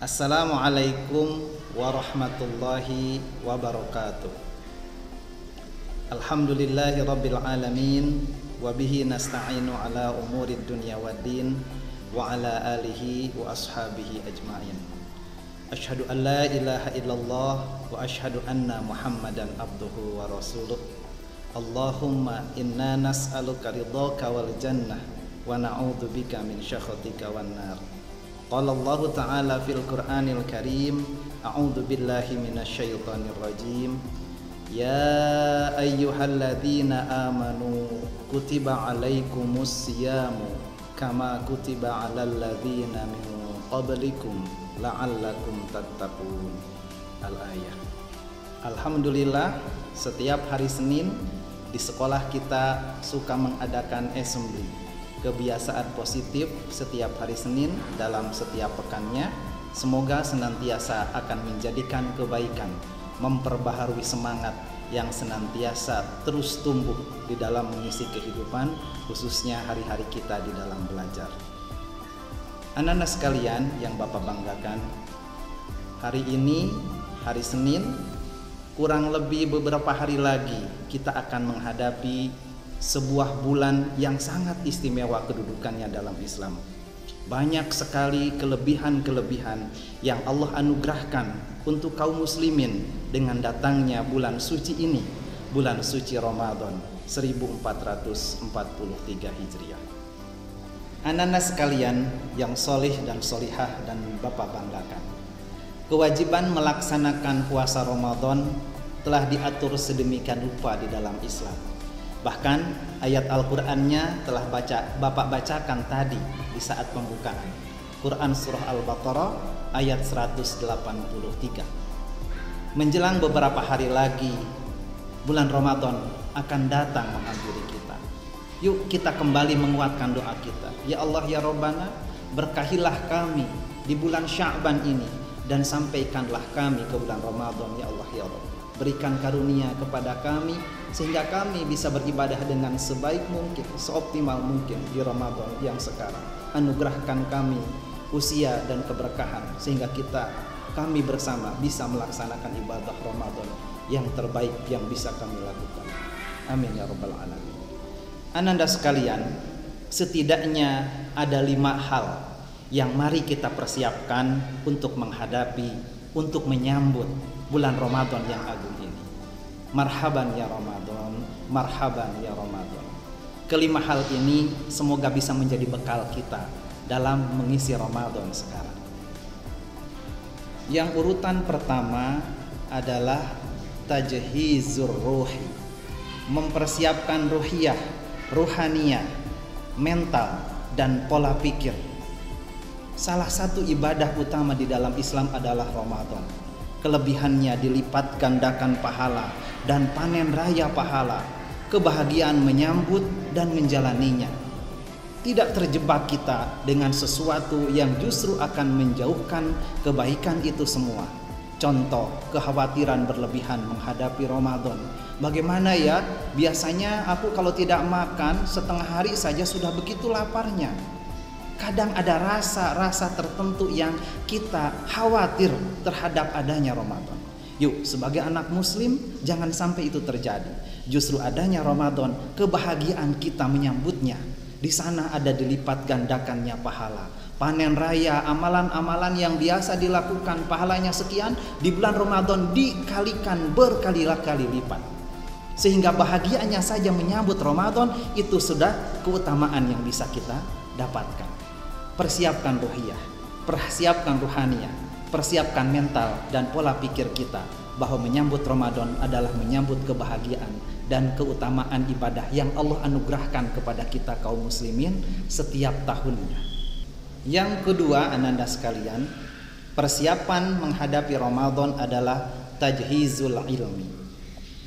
Assalamualaikum warahmatullahi wabarakatuh. Alhamdulillahi rabbil alamin, wabihi nasta'inu ala umurid dunya waddin, wa ala alihi wa ashabihi ajma'in. Ashhadu an la ilaha illallah wa ashhadu anna muhammadan abduhu wa rasuluh. Allahumma inna nas'aluka ridhaka wal jannah wa na'udzu bika min syakhatika wan nar. Qala Allah Ta'ala fil Qur'anil Karim, a'udzu billahi minasy syaithanir rajim. Ya ayyuhalladzina amanu kutiba 'alaikumus syiyamu kama kutiba 'alal ladzina min qablikum la'allakum tattaqun. Al-ayah. Alhamdulillah, setiap hari Senin di sekolah kita suka mengadakan assembly. Kebiasaan positif setiap hari Senin dalam setiap pekannya semoga senantiasa akan menjadikan kebaikan, memperbaharui semangat yang senantiasa terus tumbuh di dalam mengisi kehidupan, khususnya hari-hari kita di dalam belajar. Anak-anak sekalian yang Bapak banggakan, hari ini hari Senin, kurang lebih beberapa hari lagi kita akan menghadapi sebuah bulan yang sangat istimewa kedudukannya dalam Islam. Banyak sekali kelebihan-kelebihan yang Allah anugerahkan untuk kaum muslimin dengan datangnya bulan suci ini, bulan suci Ramadan 1443 Hijriah. Anak-anak sekalian yang solih dan solihah dan Bapak banggakan, kewajiban melaksanakan puasa Ramadan telah diatur sedemikian rupa di dalam Islam. Bahkan ayat Al-Qur'annya telah Bapak bacakan tadi di saat pembukaan. Quran surah Al-Baqarah ayat 183. Menjelang beberapa hari lagi bulan Ramadan akan datang menghampiri kita. Yuk kita kembali menguatkan doa kita. Ya Allah ya Rabbana, berkahilah kami di bulan Sya'ban ini dan sampaikanlah kami ke bulan Ramadan ya Allah ya Rabb. Berikan karunia kepada kami sehingga kami bisa beribadah dengan sebaik mungkin, seoptimal mungkin di Ramadan yang sekarang. Anugerahkan kami usia dan keberkahan sehingga kami bersama bisa melaksanakan ibadah Ramadan yang terbaik yang bisa kami lakukan. Amin ya rabbal alamin. Ananda sekalian, setidaknya ada 5 hal yang mari kita persiapkan untuk menghadapi, untuk menyambut bulan Ramadan yang agung ini. Marhaban ya Ramadan, marhaban ya Ramadan. Kelima hal ini semoga bisa menjadi bekal kita dalam mengisi Ramadan sekarang. Yang urutan pertama adalah tajhizur ruhi, mempersiapkan ruhiyah, ruhaniyah, mental dan pola pikir. Salah satu ibadah utama di dalam Islam adalah Ramadan. Kelebihannya dilipat gandakan pahala dan panen raya pahala, kebahagiaan menyambut dan menjalaninya. Tidak terjebak kita dengan sesuatu yang justru akan menjauhkan kebaikan itu semua. Contoh, kekhawatiran berlebihan menghadapi Ramadan. Bagaimana ya, biasanya aku kalau tidak makan setengah hari saja sudah begitu laparnya. Kadang ada rasa-rasa tertentu yang kita khawatir terhadap adanya Ramadan. Yuk, sebagai anak muslim jangan sampai itu terjadi. Justru adanya Ramadan, kebahagiaan kita menyambutnya. Di sana ada dilipat gandakannya pahala. Panen raya, amalan-amalan yang biasa dilakukan pahalanya sekian, di bulan Ramadan dikalikan berkali-kali lipat. Sehingga bahagianya saja menyambut Ramadan itu sudah keutamaan yang bisa kita dapatkan. Persiapkan ruhiyah, persiapkan ruhaniyah, persiapkan mental dan pola pikir kita bahwa menyambut Ramadan adalah menyambut kebahagiaan dan keutamaan ibadah yang Allah anugerahkan kepada kita kaum muslimin setiap tahunnya. Yang kedua, ananda sekalian, persiapan menghadapi Ramadan adalah tajhizul ilmi,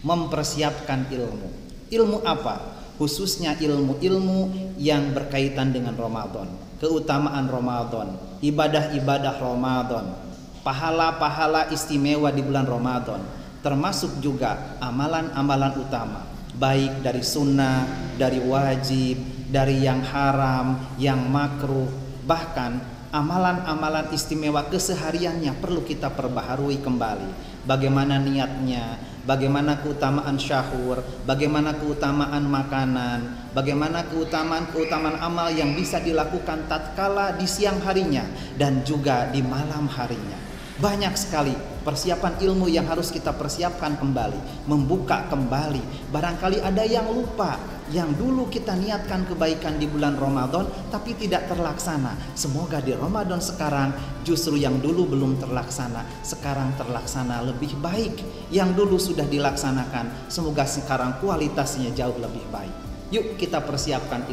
mempersiapkan ilmu. Ilmu apa? Khususnya ilmu-ilmu yang berkaitan dengan Ramadan, keutamaan Ramadan, ibadah-ibadah Ramadan, pahala-pahala istimewa di bulan Ramadan, termasuk juga amalan-amalan utama, baik dari sunnah, dari wajib, dari yang haram, yang makruh, bahkan amalan-amalan istimewa kesehariannya perlu kita perbaharui kembali. Bagaimana niatnya, bagaimana keutamaan syahur, bagaimana keutamaan makanan, bagaimana keutamaan amal yang bisa dilakukan tatkala di siang harinya dan juga di malam harinya. Banyak sekali persiapan ilmu yang harus kita persiapkan kembali, membuka kembali. Barangkali ada yang lupa, yang dulu kita niatkan kebaikan di bulan Ramadan tapi tidak terlaksana. Semoga di Ramadan sekarang justru yang dulu belum terlaksana, sekarang terlaksana lebih baik. Yang dulu sudah dilaksanakan, semoga sekarang kualitasnya jauh lebih baik. Yuk kita persiapkan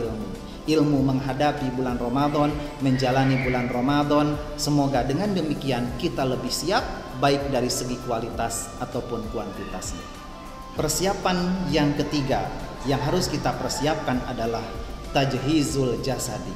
ilmu menghadapi bulan Ramadan, menjalani bulan Ramadan. Semoga dengan demikian kita lebih siap, baik dari segi kualitas ataupun kuantitasnya. Persiapan yang ketiga yang harus kita persiapkan adalah tajhizul jasadi,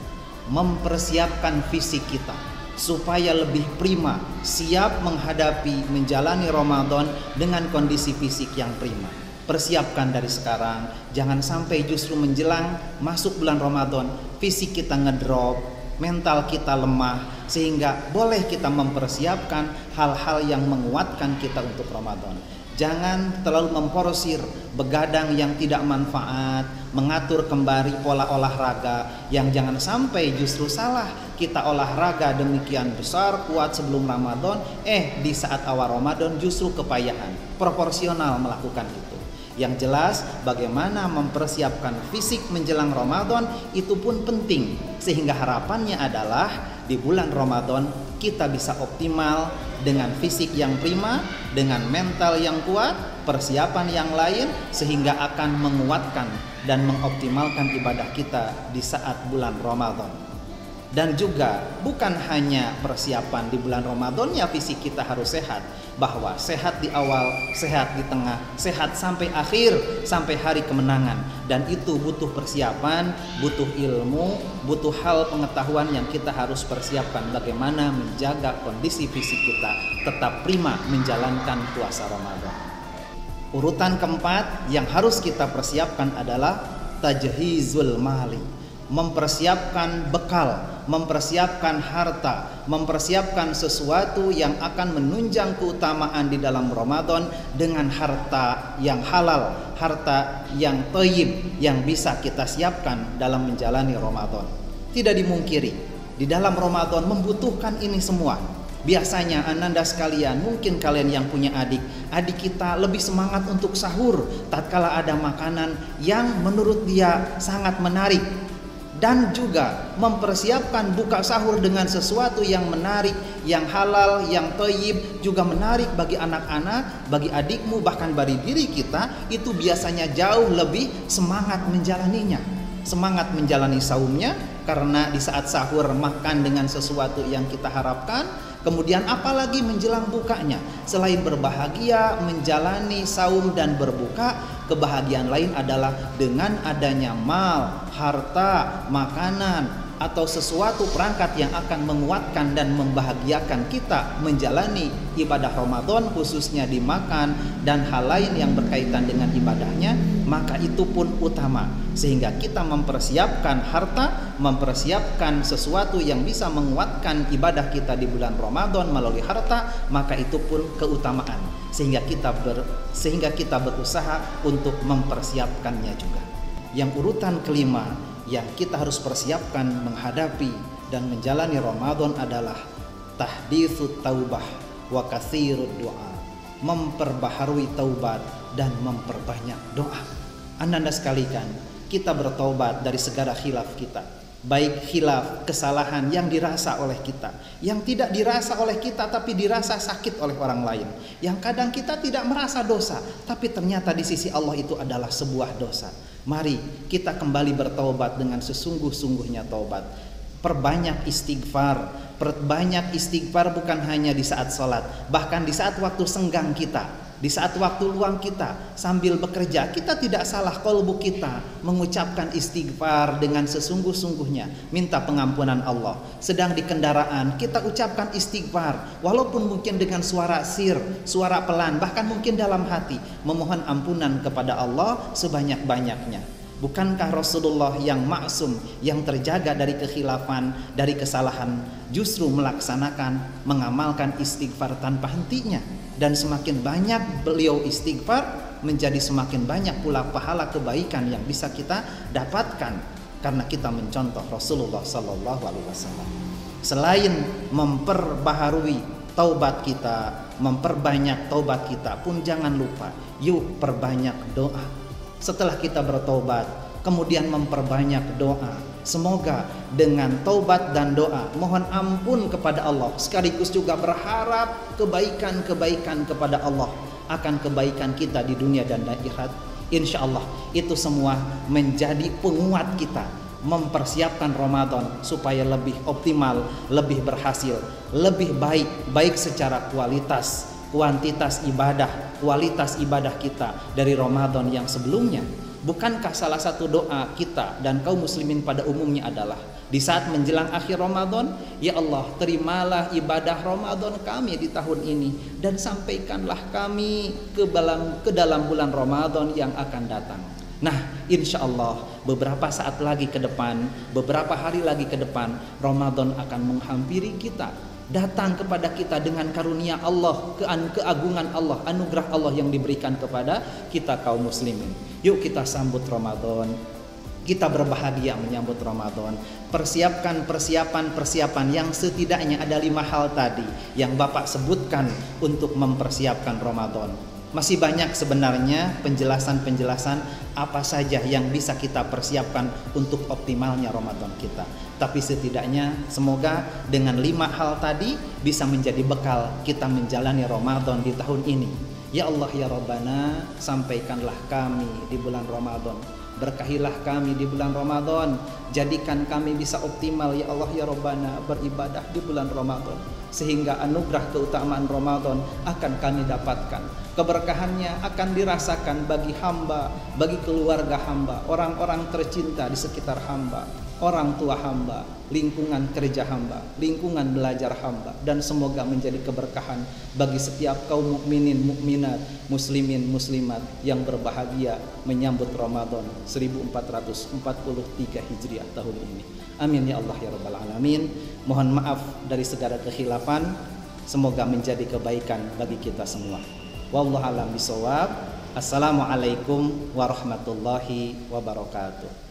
mempersiapkan fisik kita supaya lebih prima, siap menghadapi menjalani Ramadan dengan kondisi fisik yang prima. Persiapkan dari sekarang, jangan sampai justru menjelang masuk bulan Ramadan fisik kita ngedrop, mental kita lemah, sehingga boleh kita mempersiapkan hal-hal yang menguatkan kita untuk Ramadan. Jangan terlalu memporsir begadang yang tidak manfaat, mengatur kembali pola olahraga yang jangan sampai justru salah. Kita olahraga demikian besar, kuat sebelum Ramadan, di saat awal Ramadan justru kepayahan. Proporsional melakukan itu. Yang jelas bagaimana mempersiapkan fisik menjelang Ramadan itu pun penting, sehingga harapannya adalah di bulan Ramadan kita bisa optimal dengan fisik yang prima, dengan mental yang kuat, persiapan yang lain, sehingga akan menguatkan dan mengoptimalkan ibadah kita di saat bulan Ramadan. Dan juga bukan hanya persiapan di bulan Ramadan ya fisik kita harus sehat, bahwa sehat di awal, sehat di tengah, sehat sampai akhir, sampai hari kemenangan. Dan itu butuh persiapan, butuh ilmu, butuh hal pengetahuan yang kita harus persiapkan bagaimana menjaga kondisi fisik kita tetap prima menjalankan puasa Ramadan. Urutan keempat yang harus kita persiapkan adalah tajhizul mali, mempersiapkan bekal, mempersiapkan harta, mempersiapkan sesuatu yang akan menunjang keutamaan di dalam Ramadan dengan harta yang halal, harta yang thayyib yang bisa kita siapkan dalam menjalani Ramadan. Tidak dimungkiri, di dalam Ramadan membutuhkan ini semua. Biasanya ananda sekalian, mungkin kalian yang punya adik kita lebih semangat untuk sahur tatkala ada makanan yang menurut dia sangat menarik. Dan juga mempersiapkan buka sahur dengan sesuatu yang menarik, yang halal, yang thayyib, juga menarik bagi anak-anak, bagi adikmu, bahkan bagi diri kita, itu biasanya jauh lebih semangat menjalaninya. Semangat menjalani saumnya, karena di saat sahur makan dengan sesuatu yang kita harapkan. Kemudian apalagi menjelang bukanya, selain berbahagia menjalani saum dan berbuka, kebahagiaan lain adalah dengan adanya mal, harta, makanan, atau sesuatu perangkat yang akan menguatkan dan membahagiakan kita menjalani ibadah Ramadan, khususnya di makan dan hal lain yang berkaitan dengan ibadahnya, maka itu pun utama. Sehingga kita mempersiapkan harta, mempersiapkan sesuatu yang bisa menguatkan ibadah kita di bulan Ramadan melalui harta, maka itu pun keutamaan. Sehingga kita berusaha untuk mempersiapkannya juga. Yang urutan kelima yang kita harus persiapkan menghadapi dan menjalani Ramadan adalah tahditsut taubah wa katsirud doa, memperbaharui taubat dan memperbanyak doa. Anda sekalian, kita bertaubat dari segala khilaf kita, baik khilaf kesalahan yang dirasa oleh kita, yang tidak dirasa oleh kita tapi dirasa sakit oleh orang lain, yang kadang kita tidak merasa dosa tapi ternyata di sisi Allah itu adalah sebuah dosa. Mari kita kembali bertaubat dengan sesungguh-sungguhnya taubat. Perbanyak istighfar. Perbanyak istighfar bukan hanya di saat sholat, bahkan di saat waktu senggang kita, di saat waktu luang kita sambil bekerja. Kita tidak salah qalbu kita mengucapkan istighfar dengan sesungguh-sungguhnya, minta pengampunan Allah. Sedang di kendaraan kita ucapkan istighfar, walaupun mungkin dengan suara sir, suara pelan, bahkan mungkin dalam hati, memohon ampunan kepada Allah sebanyak-banyaknya. Bukankah Rasulullah yang maksum, yang terjaga dari kekhilafan, dari kesalahan, justru melaksanakan, mengamalkan istighfar tanpa hentinya? Dan semakin banyak beliau istighfar, menjadi semakin banyak pula pahala kebaikan yang bisa kita dapatkan karena kita mencontoh Rasulullah Sallallahu Alaihi Wasallam. Selain memperbaharui taubat kita, memperbanyak taubat kita pun jangan lupa, yuk perbanyak doa. Setelah kita bertobat, kemudian memperbanyak doa. Semoga dengan taubat dan doa mohon ampun kepada Allah, sekaligus juga berharap kebaikan-kebaikan kepada Allah akan kebaikan kita di dunia dan akhirat. Insya Allah itu semua menjadi penguat kita mempersiapkan Ramadan supaya lebih optimal, lebih berhasil, lebih baik, baik secara kualitas, kuantitas ibadah, kualitas ibadah kita dari Ramadan yang sebelumnya. Bukankah salah satu doa kita dan kaum muslimin pada umumnya adalah di saat menjelang akhir Ramadan, ya Allah, terimalah ibadah Ramadan kami di tahun ini dan sampaikanlah kami ke dalam bulan Ramadan yang akan datang. Nah, insya Allah beberapa saat lagi ke depan, beberapa hari lagi ke depan, Ramadan akan menghampiri kita, datang kepada kita dengan karunia Allah, keagungan Allah, anugerah Allah yang diberikan kepada kita kaum muslimin. Yuk kita sambut Ramadan, kita berbahagia menyambut Ramadan. Persiapkan persiapan yang setidaknya ada 5 hal tadi yang Bapak sebutkan untuk mempersiapkan Ramadan. Masih banyak sebenarnya penjelasan-penjelasan apa saja yang bisa kita persiapkan untuk optimalnya Ramadan kita. Tapi setidaknya semoga dengan 5 hal tadi bisa menjadi bekal kita menjalani Ramadan di tahun ini. Ya Allah ya Rabbana, sampaikanlah kami di bulan Ramadan. Berkahilah kami di bulan Ramadan. Jadikan kami bisa optimal ya Allah ya Rabbana beribadah di bulan Ramadan, sehingga anugerah keutamaan Ramadan akan kami dapatkan. Keberkahannya akan dirasakan bagi hamba, bagi keluarga hamba, orang-orang tercinta di sekitar hamba, orang tua hamba, lingkungan kerja hamba, lingkungan belajar hamba, dan semoga menjadi keberkahan bagi setiap kaum mukminin, mukminat, muslimin, muslimat yang berbahagia menyambut Ramadan 1443 Hijriah tahun ini. Amin ya Allah ya Rabbal Alamin. Mohon maaf dari segala kekhilafan, semoga menjadi kebaikan bagi kita semua. Wallahu a'lam bishawab. Assalamualaikum warahmatullahi wabarakatuh.